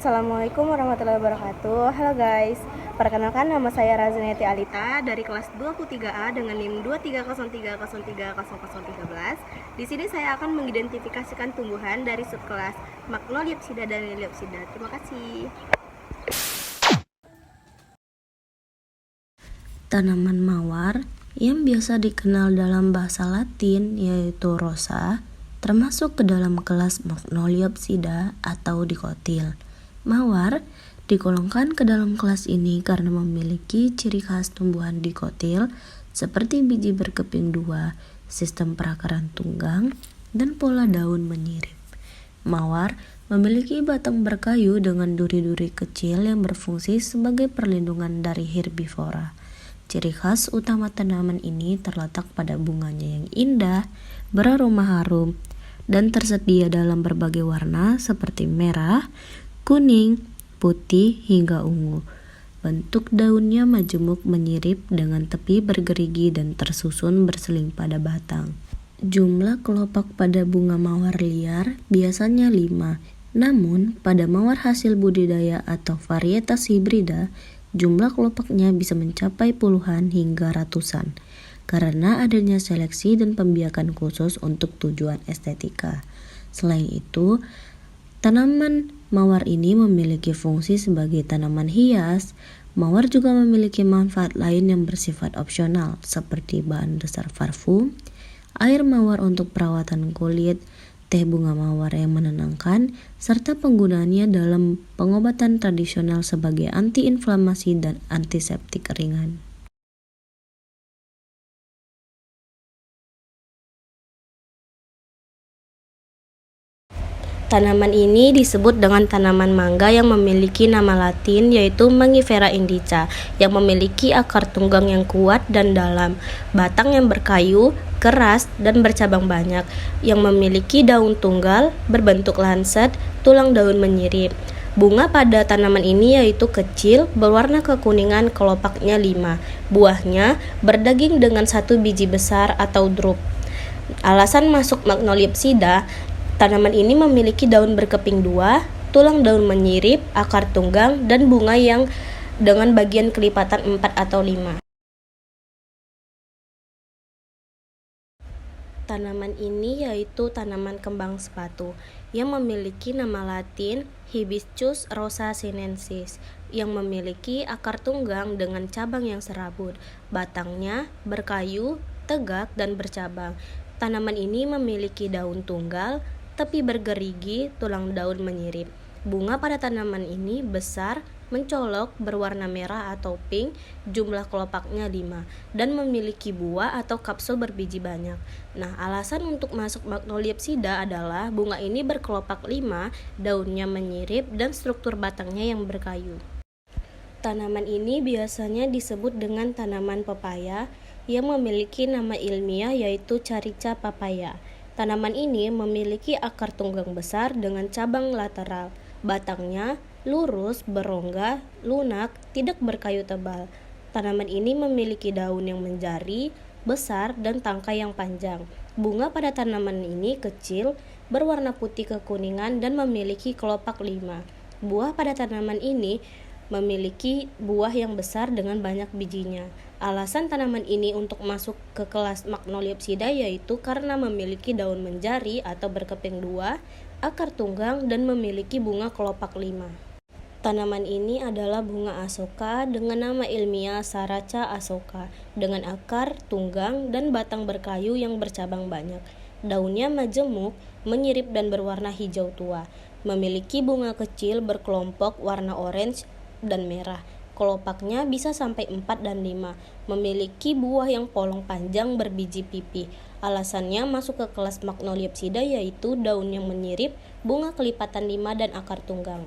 Assalamualaikum warahmatullahi wabarakatuh. Halo guys, perkenalkan nama saya Razaniati Alita dari kelas 23A dengan NIM 2303030013. Di sini saya akan mengidentifikasikan tumbuhan dari subkelas Magnoliopsida dan Liliopsida. Terima kasih. Tanaman mawar yang biasa dikenal dalam bahasa Latin yaitu rosa, termasuk ke dalam kelas Magnoliopsida atau dikotil. Mawar digolongkan ke dalam kelas ini karena memiliki ciri khas tumbuhan dikotil seperti biji berkeping dua, sistem perakaran tunggang, dan pola daun menyirip. Mawar memiliki batang berkayu dengan duri-duri kecil yang berfungsi sebagai perlindungan dari herbivora. Ciri khas utama tanaman ini terletak pada bunganya yang indah, beraroma harum, dan tersedia dalam berbagai warna seperti merah, kuning, putih, hingga ungu. Bentuk daunnya majemuk menyirip dengan tepi bergerigi dan tersusun berseling pada batang. Jumlah kelopak pada bunga mawar liar biasanya 5, namun pada mawar hasil budidaya atau varietas hibrida, jumlah kelopaknya bisa mencapai puluhan hingga ratusan karena adanya seleksi dan pembiakan khusus untuk tujuan estetika. Selain itu, tanaman mawar ini memiliki fungsi sebagai tanaman hias. Mawar juga memiliki manfaat lain yang bersifat opsional seperti bahan dasar parfum, air mawar untuk perawatan kulit, teh bunga mawar yang menenangkan, serta penggunaannya dalam pengobatan tradisional sebagai antiinflamasi dan antiseptik ringan. Tanaman ini disebut dengan tanaman mangga yang memiliki nama latin yaitu Mangifera indica yang memiliki akar tunggang yang kuat dan dalam, batang yang berkayu, keras, dan bercabang banyak, yang memiliki daun tunggal, berbentuk lancet, tulang daun menyirip. Bunga pada tanaman ini yaitu kecil, berwarna kekuningan, kelopaknya 5. Buahnya berdaging dengan 1 biji besar atau drup. Alasan masuk Magnoliopsida, tanaman ini memiliki daun berkeping 2, tulang daun menyirip, akar tunggang, dan bunga yang dengan bagian kelipatan 4 atau 5. Tanaman ini yaitu tanaman kembang sepatu yang memiliki nama latin Hibiscus rosa sinensis yang memiliki akar tunggang dengan cabang yang serabut, batangnya berkayu, tegak, dan bercabang. Tanaman ini memiliki daun tunggal, tepi bergerigi, tulang daun menyirip. Bunga pada tanaman ini besar, mencolok, berwarna merah atau pink, jumlah kelopaknya 5, dan memiliki buah atau kapsul berbiji banyak. Nah, alasan untuk masuk Magnoliopsida adalah bunga ini berkelopak 5, daunnya menyirip, dan struktur batangnya yang berkayu. Tanaman ini biasanya disebut dengan tanaman pepaya yang memiliki nama ilmiah yaitu Carica papaya. Tanaman ini memiliki akar tunggang besar dengan cabang lateral. Batangnya lurus, berongga, lunak, tidak berkayu tebal. Tanaman ini memiliki daun yang menjari, besar, dan tangkai yang panjang. Bunga pada tanaman ini kecil, berwarna putih kekuningan, dan memiliki kelopak 5. Buah pada tanaman ini memiliki buah yang besar dengan banyak bijinya. Alasan tanaman ini untuk masuk ke kelas Magnoliopsida yaitu karena memiliki daun menjari atau berkeping 2, akar tunggang, dan memiliki bunga kelopak 5. Tanaman ini adalah bunga asoka dengan nama ilmiah Saraca asoka dengan akar tunggang dan batang berkayu yang bercabang banyak. Daunnya majemuk, menyirip dan berwarna hijau tua. Memiliki bunga kecil berkelompok warna orange dan merah. Kelopaknya bisa sampai 4 dan 5. Memiliki buah yang polong panjang berbiji pipi. Alasannya masuk ke kelas Magnoliopsida yaitu daun yang menyirip, bunga kelipatan 5, dan akar tunggang.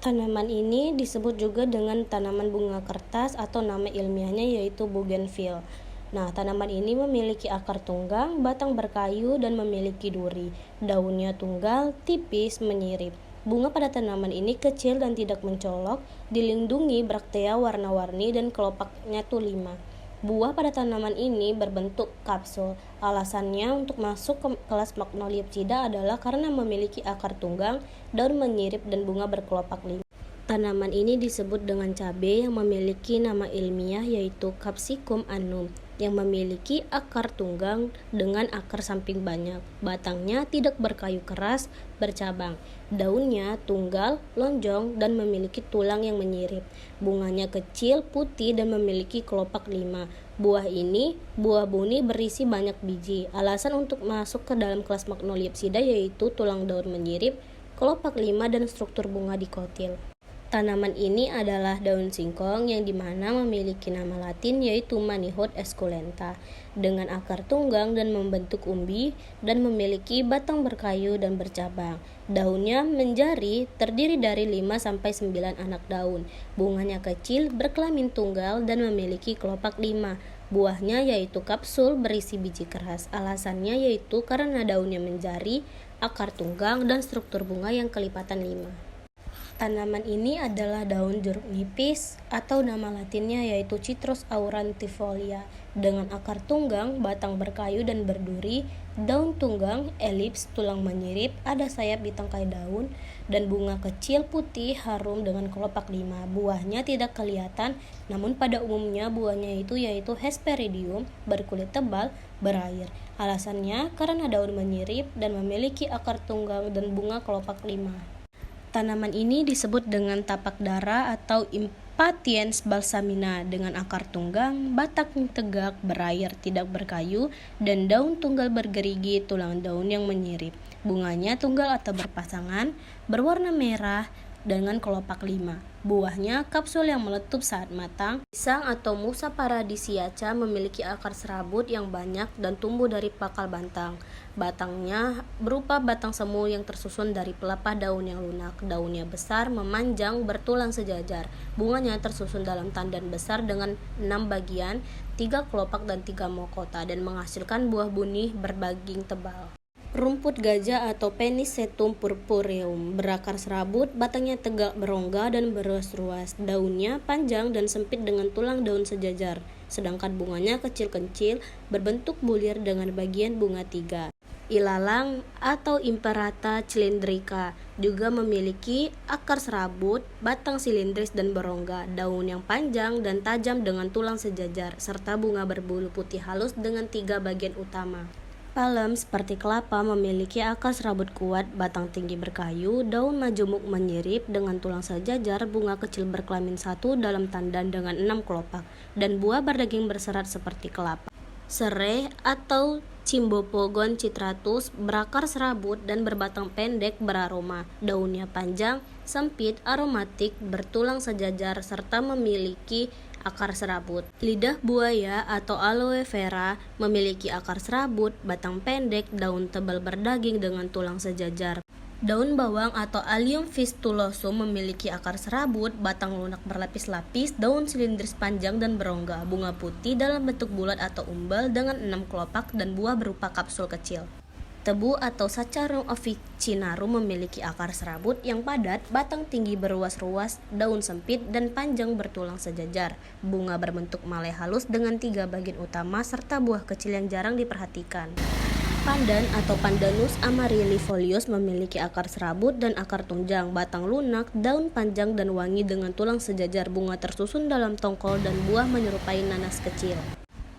Tanaman ini disebut juga dengan tanaman bunga kertas atau nama ilmiahnya yaitu bougainville. Nah, tanaman ini memiliki akar tunggang, batang berkayu, dan memiliki duri. Daunnya tunggal, tipis, menyirip. Bunga pada tanaman ini kecil dan tidak mencolok, dilindungi braktea warna-warni, dan kelopaknya tuh 5. Buah pada tanaman ini berbentuk kapsul. Alasannya untuk masuk ke kelas Magnoliopsida adalah karena memiliki akar tunggang, daun menyirip, dan bunga berkelopak lima. Tanaman ini disebut dengan cabai yang memiliki nama ilmiah yaitu Capsicum annum, yang memiliki akar tunggang dengan akar samping banyak. Batangnya tidak berkayu keras, bercabang. Daunnya tunggal, lonjong, dan memiliki tulang yang menyirip. Bunganya kecil, putih, dan memiliki kelopak 5. Buah buni berisi banyak biji. Alasan untuk masuk ke dalam kelas Magnoliopsida yaitu tulang daun menyirip, kelopak 5, dan struktur bunga dikotil. Tanaman ini adalah daun singkong yang dimana memiliki nama latin yaitu Manihot esculenta, dengan akar tunggang dan membentuk umbi dan memiliki batang berkayu dan bercabang. Daunnya menjari, terdiri dari 5-9 anak daun. Bunganya kecil, berkelamin tunggal dan memiliki kelopak 5. Buahnya yaitu kapsul berisi biji keras. Alasannya yaitu karena daunnya menjari, akar tunggang, dan struktur bunga yang kelipatan 5. Tanaman ini adalah daun jeruk nipis atau nama latinnya yaitu Citrus aurantifolia, dengan akar tunggang, batang berkayu dan berduri, daun tunggang, elips, tulang menyirip, ada sayap di tangkai daun, dan bunga kecil putih harum dengan kelopak 5. Buahnya tidak kelihatan, namun pada umumnya buahnya yaitu Hesperidium, berkulit tebal, berair. Alasannya karena daun menyirip dan memiliki akar tunggang dan bunga kelopak 5. Tanaman ini disebut dengan tapak dara atau Impatiens balsamina, dengan akar tunggang, batang tegak, berair, tidak berkayu, dan daun tunggal bergerigi, tulang daun yang menyirip. Bunganya tunggal atau berpasangan, berwarna merah, dengan kelopak 5. Buahnya kapsul yang meletup saat matang. Pisang atau Musa paradisiaca memiliki akar serabut yang banyak dan tumbuh dari pakal batang. Batangnya berupa batang semu yang tersusun dari pelepah daun yang lunak. Daunnya besar, memanjang, bertulang sejajar. Bunganya tersusun dalam tandan besar dengan 6 bagian, 3 kelopak dan 3 mahkota, dan menghasilkan buah buni berbaging tebal. Rumput gajah atau Penicetum purpureum berakar serabut, batangnya tegak berongga dan berruas-ruas. Daunnya panjang dan sempit dengan tulang daun sejajar, sedangkan bunganya kecil-kecil berbentuk bulir dengan bagian bunga 3. Ilalang atau Imperata cylindrica juga memiliki akar serabut, batang silindris dan berongga, daun yang panjang dan tajam dengan tulang sejajar, serta bunga berbulu putih halus dengan 3 bagian utama. Palem seperti kelapa memiliki akar serabut kuat, batang tinggi berkayu, daun majemuk menyirip dengan tulang sejajar, bunga kecil berkelamin 1 dalam tandan dengan 6 kelopak, dan buah berdaging berserat seperti kelapa. Serai atau Cymbopogon citratus berakar serabut dan berbatang pendek beraroma. Daunnya panjang, sempit, aromatik, bertulang sejajar, serta memiliki akar serabut. Lidah buaya atau aloe vera memiliki akar serabut, batang pendek, daun tebal berdaging dengan tulang sejajar. Daun bawang atau Allium fistulosum memiliki akar serabut, batang lunak berlapis-lapis, daun silindris panjang dan berongga, bunga putih dalam bentuk bulat atau umbel dengan 6 kelopak, dan buah berupa kapsul kecil. Tebu atau Saccharum officinarum memiliki akar serabut yang padat, batang tinggi berruas-ruas, daun sempit dan panjang bertulang sejajar, bunga berbentuk malai halus dengan 3 bagian utama, serta buah kecil yang jarang diperhatikan. Pandan atau Pandanus amarylifolius memiliki akar serabut dan akar tunjang, batang lunak, daun panjang dan wangi dengan tulang sejajar, bunga tersusun dalam tongkol, dan buah menyerupai nanas kecil.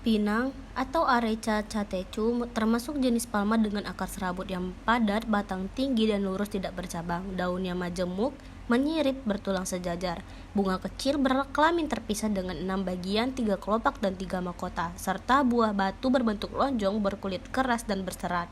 Pinang atau Areca catechu termasuk jenis palma dengan akar serabut yang padat, batang tinggi dan lurus tidak bercabang, daunnya majemuk, menyirip, bertulang sejajar. Bunga kecil berkelamin terpisah dengan 6 bagian, 3 kelopak dan 3 mahkota, serta buah batu berbentuk lonjong, berkulit keras dan berserat.